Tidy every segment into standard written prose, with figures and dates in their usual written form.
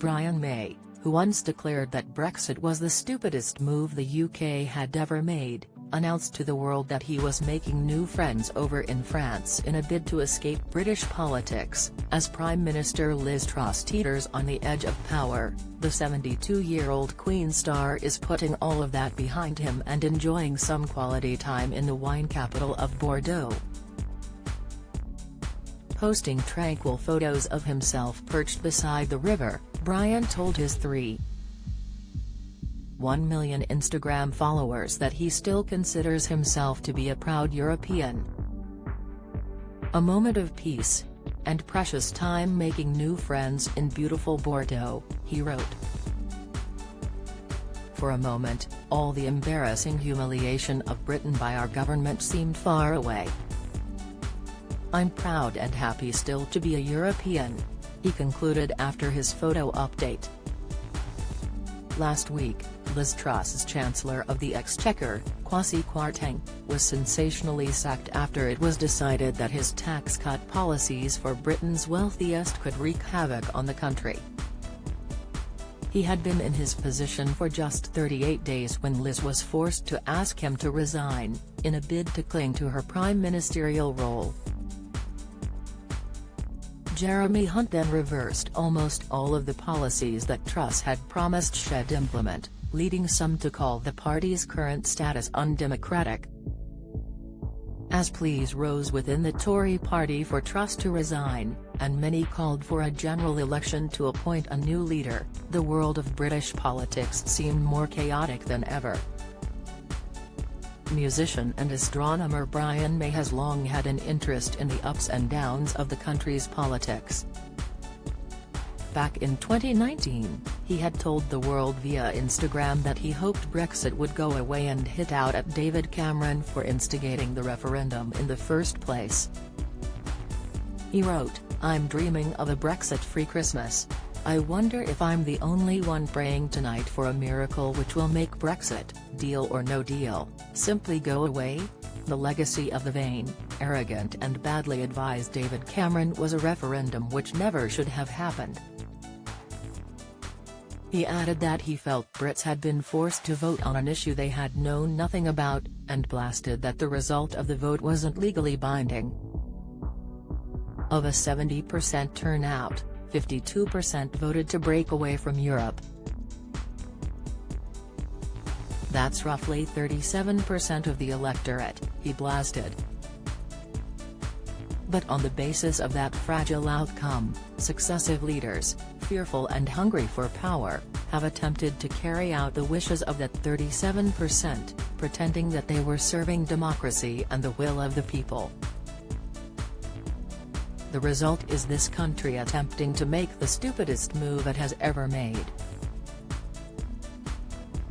Brian May, who once declared that Brexit was the stupidest move the UK had ever made, announced to the world that he was making new friends over in France in a bid to escape British politics. As Prime Minister Liz Truss teeters on the edge of power, the 72-year-old Queen star is putting all of that behind him and enjoying some quality time in the wine capital of Bordeaux. Posting tranquil photos of himself perched beside the river, Brian told his 3.1 million Instagram followers that he still considers himself to be a proud European. "A moment of peace and precious time making new friends in beautiful Bordeaux," he wrote. "For a moment, all the embarrassing humiliation of Britain by our government seemed far away. I'm proud and happy still to be a European," he concluded after his photo update. Last week, Liz Truss's Chancellor of the Exchequer, Kwasi Kwarteng, was sensationally sacked after it was decided that his tax cut policies for Britain's wealthiest could wreak havoc on the country. He had been in his position for just 38 days when Liz was forced to ask him to resign, in a bid to cling to her prime ministerial role. Jeremy Hunt then reversed almost all of the policies that Truss had promised she'd implement, leading some to call the party's current status undemocratic. As pleas rose within the Tory party for Truss to resign, and many called for a general election to appoint a new leader, the world of British politics seemed more chaotic than ever. Musician and astronomer Brian May has long had an interest in the ups and downs of the country's politics. Back in 2019, he had told the world via Instagram that he hoped Brexit would go away and hit out at David Cameron for instigating the referendum in the first place. He wrote, "I'm dreaming of a Brexit-free Christmas. I wonder if I'm the only one praying tonight for a miracle which will make Brexit, deal or no deal, simply go away." The legacy of the vain, arrogant and badly advised David Cameron was a referendum which never should have happened. He added that he felt Brits had been forced to vote on an issue they had known nothing about, and blasted that the result of the vote wasn't legally binding. Of a 70% turnout, 52% voted to break away from Europe. That's roughly 37% of the electorate, he blasted. But on the basis of that fragile outcome, successive leaders, fearful and hungry for power, have attempted to carry out the wishes of that 37%, pretending that they were serving democracy and the will of the people. The result is this country attempting to make the stupidest move it has ever made.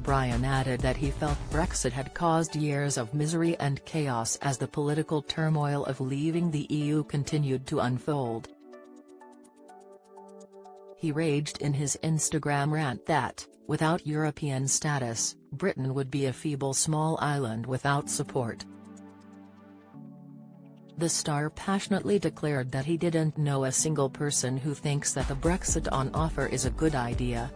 Brian added that he felt Brexit had caused years of misery and chaos as the political turmoil of leaving the EU continued to unfold. He raged in his Instagram rant that, without European status, Britain would be a feeble small island without support. The star passionately declared that he didn't know a single person who thinks that the Brexit on offer is a good idea.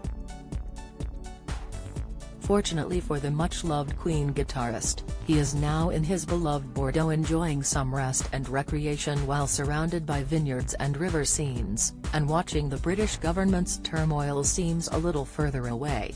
Fortunately for the much-loved Queen guitarist, he is now in his beloved Bordeaux enjoying some rest and recreation while surrounded by vineyards and river scenes, and watching the British government's turmoil seems a little further away.